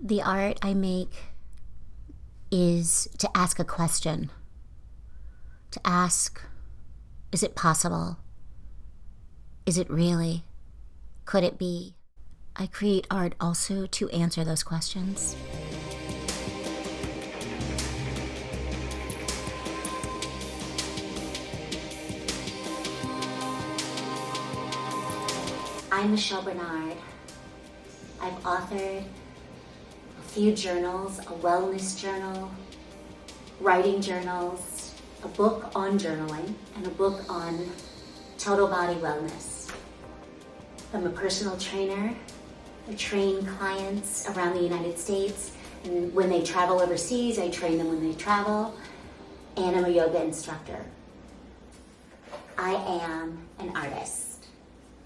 The art I make is to ask a question. To ask, is it possible? Is it really? Could it be? I create art also to answer those questions. I'm Michelle Bernard. I've authored a few journals, a wellness journal, writing journals, a book on journaling, and a book on total body wellness. I'm a personal trainer. I train clients around the United States, and when they travel overseas, I train them when they travel, and I'm a yoga instructor. I am an artist,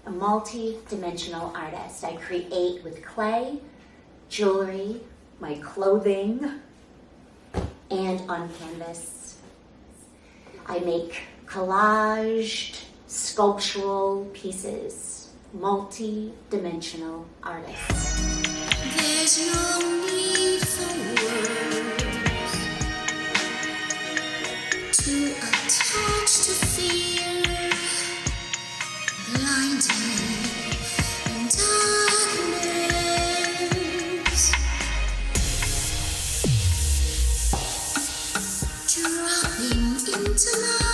a multi-dimensional artist. I create with clay, jewelry, my clothing, and on canvas. I make collaged, sculptural pieces, multi-dimensional artist. There's no need for words to attach to fear, blinded in darkness, dropping into light.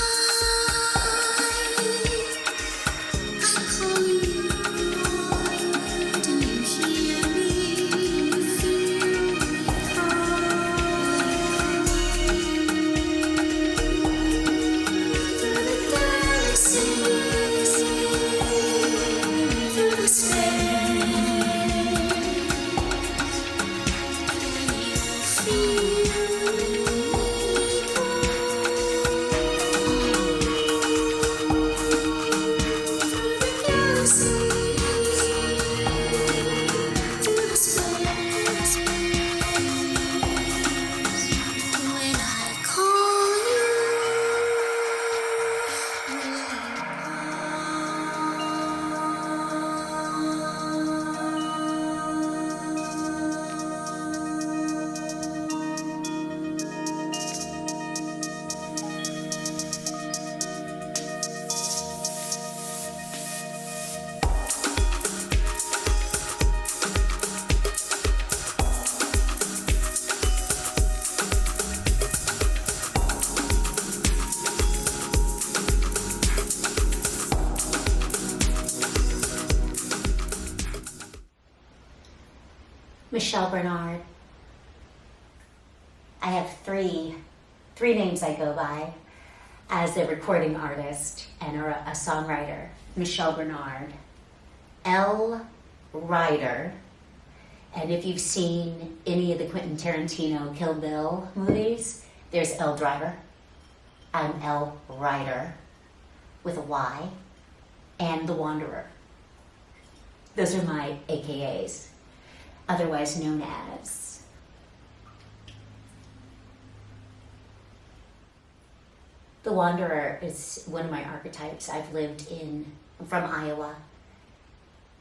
I call you, do you hear me? Feel me call through the galaxies, through the space. Michelle Bernard. I have three names I go by as a recording artist and a songwriter. Michelle Bernard, ELLE, RYDER, and if you've seen any of the Quentin Tarantino Kill Bill movies, there's ELLE Driver. I'm ELLE RYDER with a Y, and The Wanderer. Those are my AKAs, otherwise known as. The Wanderer is one of my archetypes. I'm from Iowa,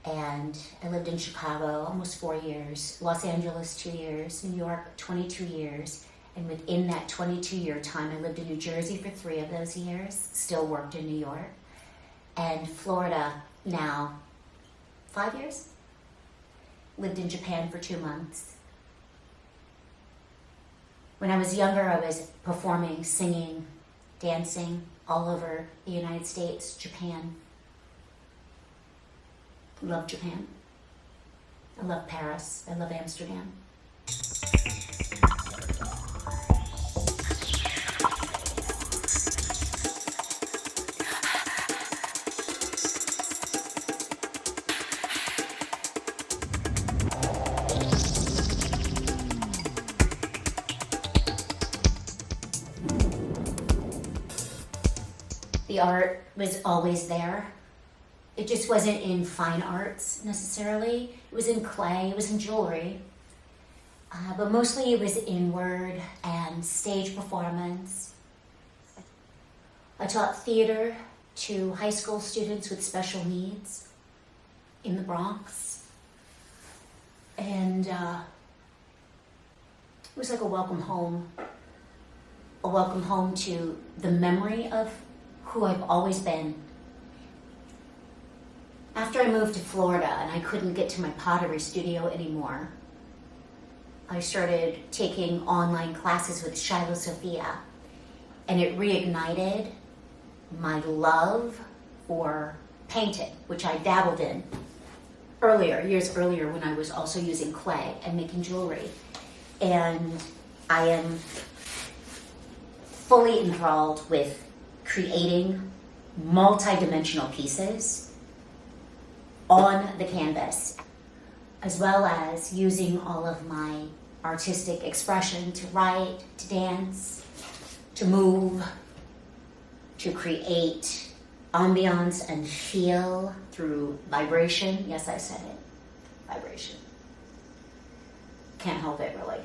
and I lived in Chicago almost 4 years, Los Angeles 2 years, New York 22 years, and within that 22-year time, I lived in New Jersey for 3 of those years, still worked in New York, and Florida now 5 years. Lived in Japan for 2 months. When I was younger, I was performing, singing, dancing all over the United States, Japan. I love Japan. I love Paris. I love Amsterdam. The art was always there. It just wasn't in fine arts necessarily. It was in clay, it was in jewelry. But mostly it was inward and stage performance. I taught theater to high school students with special needs in the Bronx. And It was like a welcome home to the memory of who I've always been. After I moved to Florida and I couldn't get to my pottery studio anymore, I started taking online classes with Shiloh Sophia, and it reignited my love for painting, which I dabbled in years earlier when I was also using clay and making jewelry. And I am fully enthralled with creating multi-dimensional pieces on the canvas, as well as using all of my artistic expression to write, to dance, to move, to create ambiance and feel through vibration. Yes, I said it, vibration. Can't help it, really.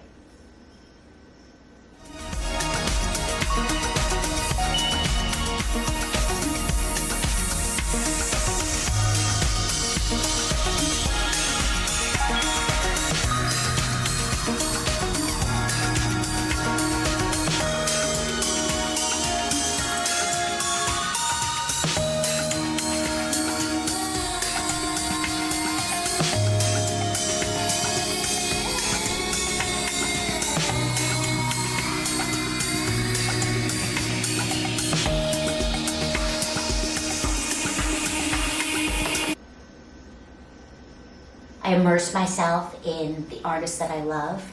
I immerse myself in the artists that I love.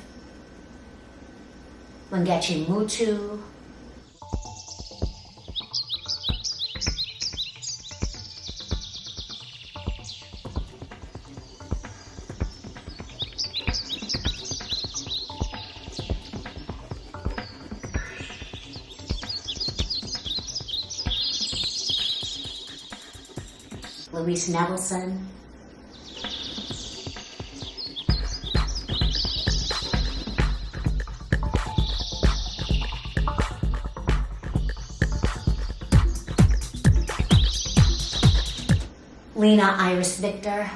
Wengechi Mutu, Louise Nevelson, Lena Iris Victor,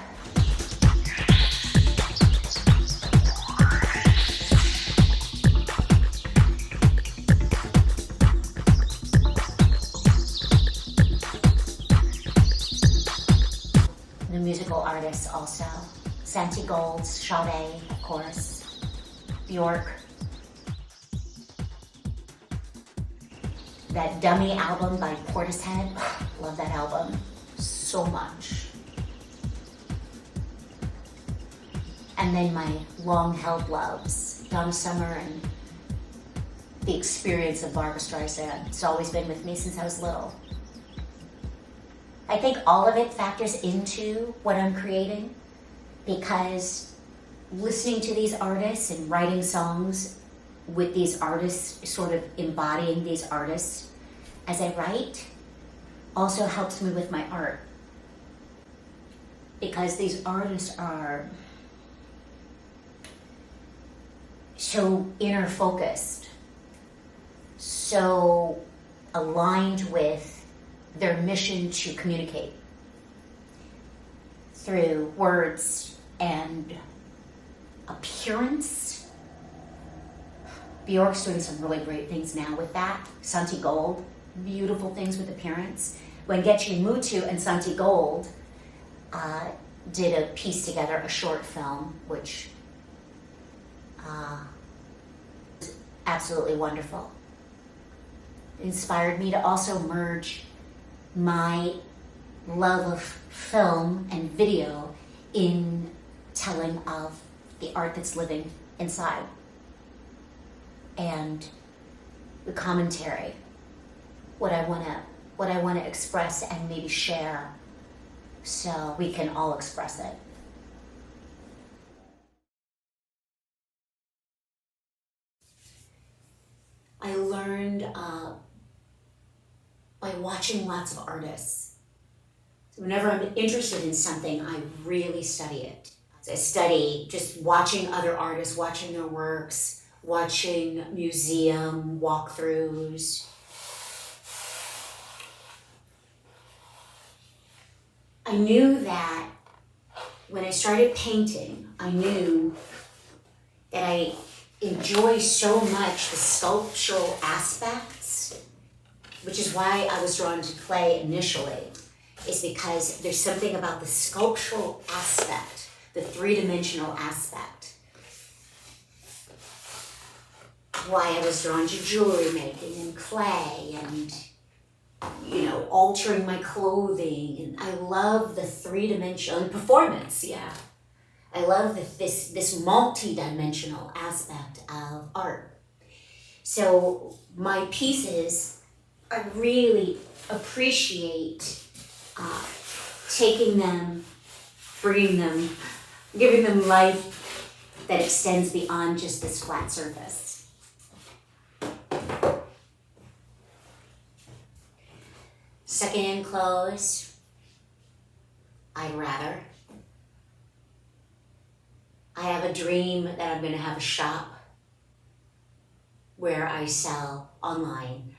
the musical artists also, Santi Gold, Sade, of course, Bjork. That Dummy album by Portishead, love that album so much. And then my long-held loves, Donna Summer and the experience of Barbra Streisand. It's always been with me since I was little. I think all of it factors into what I'm creating, because listening to these artists and writing songs with these artists, sort of embodying these artists as I write, also helps me with my art. Because these artists are so inner focused, so aligned with their mission to communicate through words and appearance. Bjork's doing some really great things now with that. Santi Gold, beautiful things with appearance. Wengechi Mutu and Santi Gold did a piece together, a short film, which was absolutely wonderful. It inspired me to also merge my love of film and video in telling of the art that's living inside, and the commentary, what I want to express and maybe share, so we can all express it. I learned by watching lots of artists. So whenever I'm interested in something, I really study it. I study just watching other artists, watching their works, watching museum walkthroughs. I knew that when I started painting, I knew that enjoy so much the sculptural aspects, which is why I was drawn to clay initially, is because there's something about the sculptural aspect, the three-dimensional aspect. Why I was drawn to jewelry making and clay and, you know, altering my clothing. And I love the three-dimensional performance, yeah. I love this multi-dimensional aspect of art. So my pieces, I really appreciate taking them, bringing them, giving them life that extends beyond just this flat surface. Second-hand clothes, I'd rather. I have a dream that I'm gonna have a shop where I sell online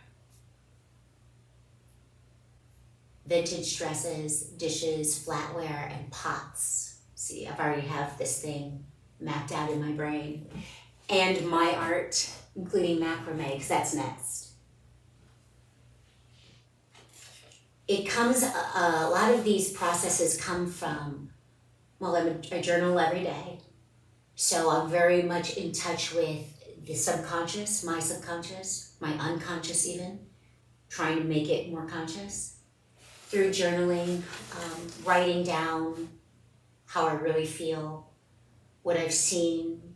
vintage dresses, dishes, flatware, and pots. See, I've already have this thing mapped out in my brain. And my art, including macrame, because that's next. It comes, a lot of these processes come from, well, I journal every day. So I'm very much in touch with the subconscious, my unconscious even, trying to make it more conscious. Through journaling, writing down how I really feel, what I've seen,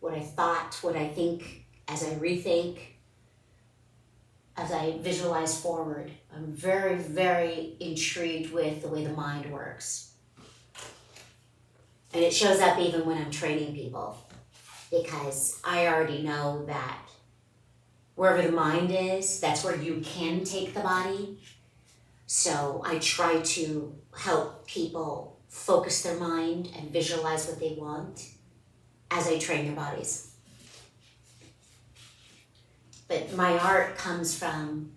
what I thought, what I think as I rethink, as I visualize forward. I'm very, very intrigued with the way the mind works. And it shows up even when I'm training people, because I already know that wherever the mind is, that's where you can take the body. So I try to help people focus their mind and visualize what they want as I train their bodies. But my art comes from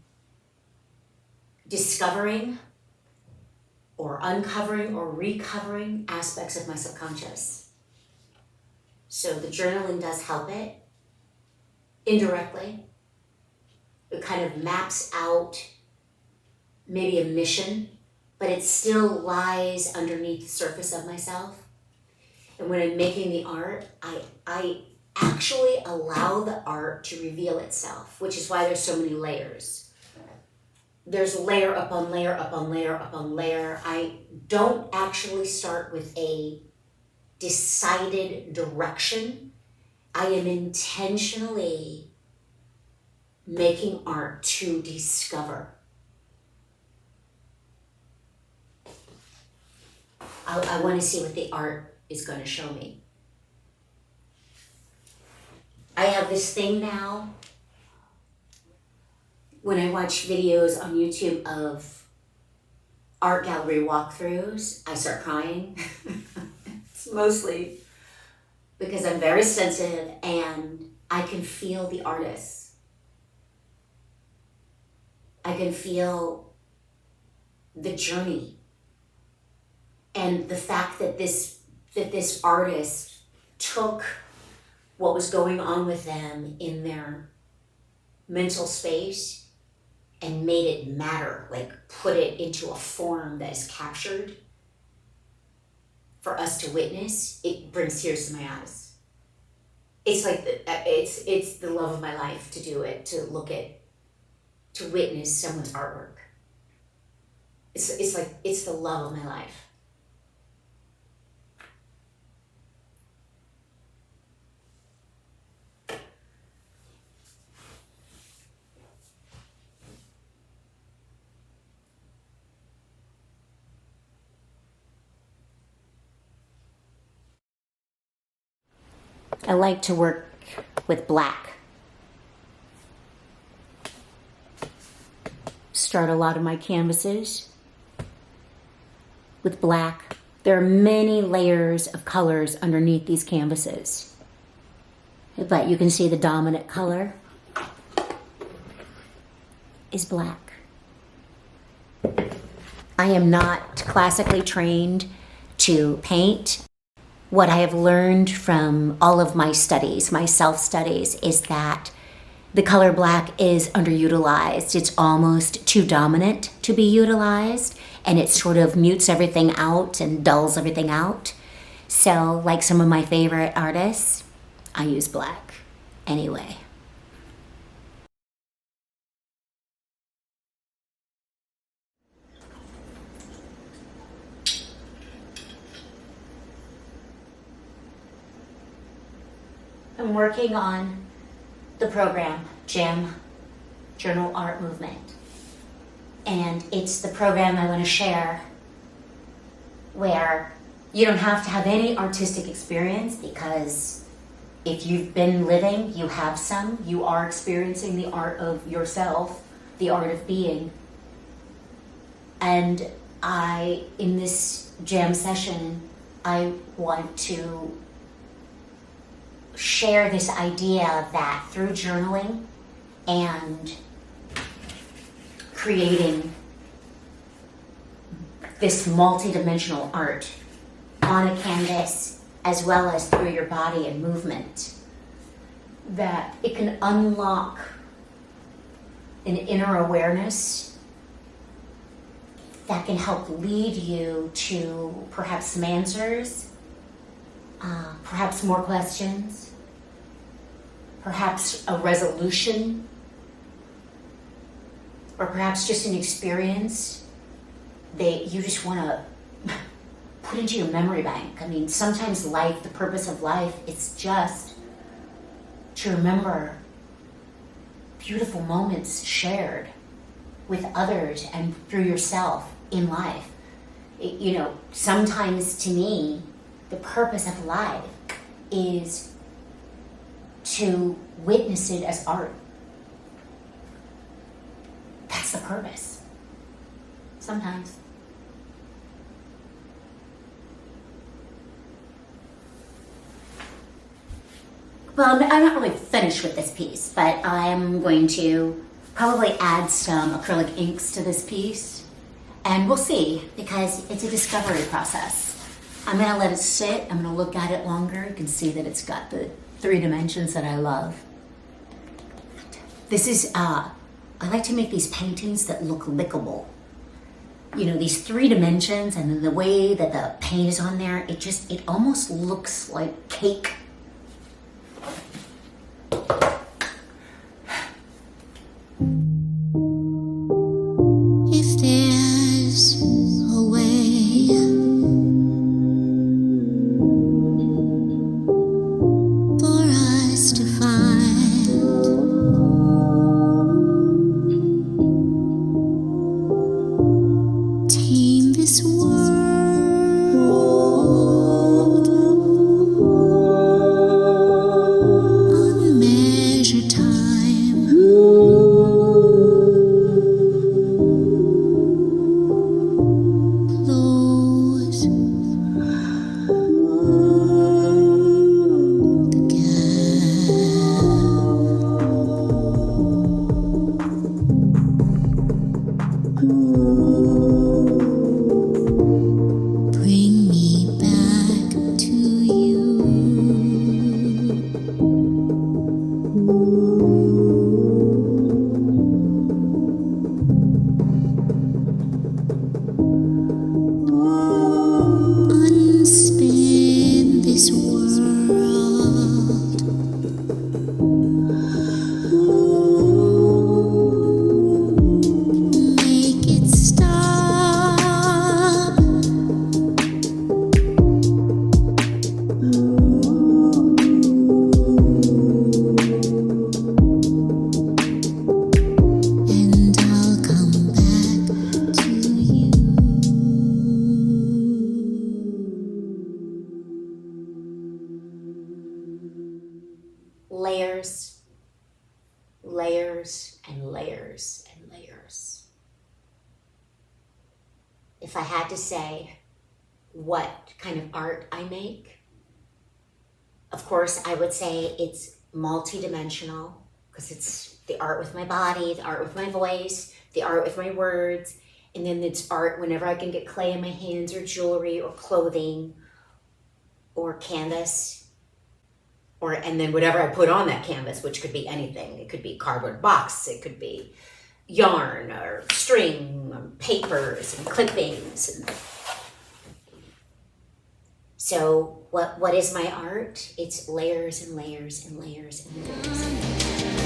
discovering or uncovering or recovering aspects of my subconscious. So the journaling does help it, indirectly. It kind of maps out maybe a mission, but it still lies underneath the surface of myself. And when I'm making the art, I actually allow the art to reveal itself, which is why there's so many layers. There's layer upon layer upon layer upon layer. I don't actually start with a decided direction. I am intentionally making art to discover. I want to see what the art is going to show me. I have this thing now, when I watch videos on YouTube of art gallery walkthroughs, I start crying. It's mostly because I'm very sensitive and I can feel the artists. I can feel the journey. And the fact that this artist took what was going on with them in their mental space and made it matter, like put it into a form that is captured for us to witness, it brings tears to my eyes. It's like, it's the love of my life to do it, to look at, to witness someone's artwork. It's like, it's the love of my life. I like to work with black. Start a lot of my canvases with black. There are many layers of colors underneath these canvases, but you can see the dominant color is black. I am not classically trained to paint. what I have learned from all of my studies, my self-studies, is that the color black is underutilized. It's almost too dominant to be utilized, and it sort of mutes everything out and dulls everything out. So, like some of my favorite artists, I use black anyway. I'm working on the program, J.A.M, Journal Art Movement. And it's the program I want to share where you don't have to have any artistic experience, because if you've been living, you have some. You are experiencing the art of yourself, the art of being. And in this J.A.M session, I want to share this idea that through journaling and creating this multi-dimensional art on a canvas, as well as through your body and movement, that it can unlock an inner awareness that can help lead you to perhaps some answers, perhaps more questions, perhaps a resolution, or perhaps just an experience that you just want to put into your memory bank. I mean, sometimes life, the purpose of life, is just to remember beautiful moments shared with others and through yourself in life. Sometimes to me, the purpose of life is to witness it as art. That's the purpose. Sometimes. Well, I'm not really finished with this piece, but I am going to probably add some acrylic inks to this piece, and we'll see, because it's a discovery process. I'm gonna let it sit, I'm gonna look at it longer. You can see that it's got the 3 dimensions that I love. This is, I like to make these paintings that look lickable. These 3 dimensions, and then the way that the paint is on there, it almost looks like cake. If there's a way for us to find, tame this world, unmeasured time, close the gap. Bring me back to you. Unspin this world, make it stop. And I'll come back to you. Layers, layers, and layers, and layers. If I had to say what kind of art I make, of course, I would say it's multi-dimensional, because it's the art with my body, the art with my voice, the art with my words, and then it's art whenever I can get clay in my hands, or jewelry, or clothing, or canvas, and then whatever I put on that canvas, which could be anything. It could be cardboard box, it could be yarn or string, or papers and clippings. So what is my art? It's layers and layers and layers and layers and layers.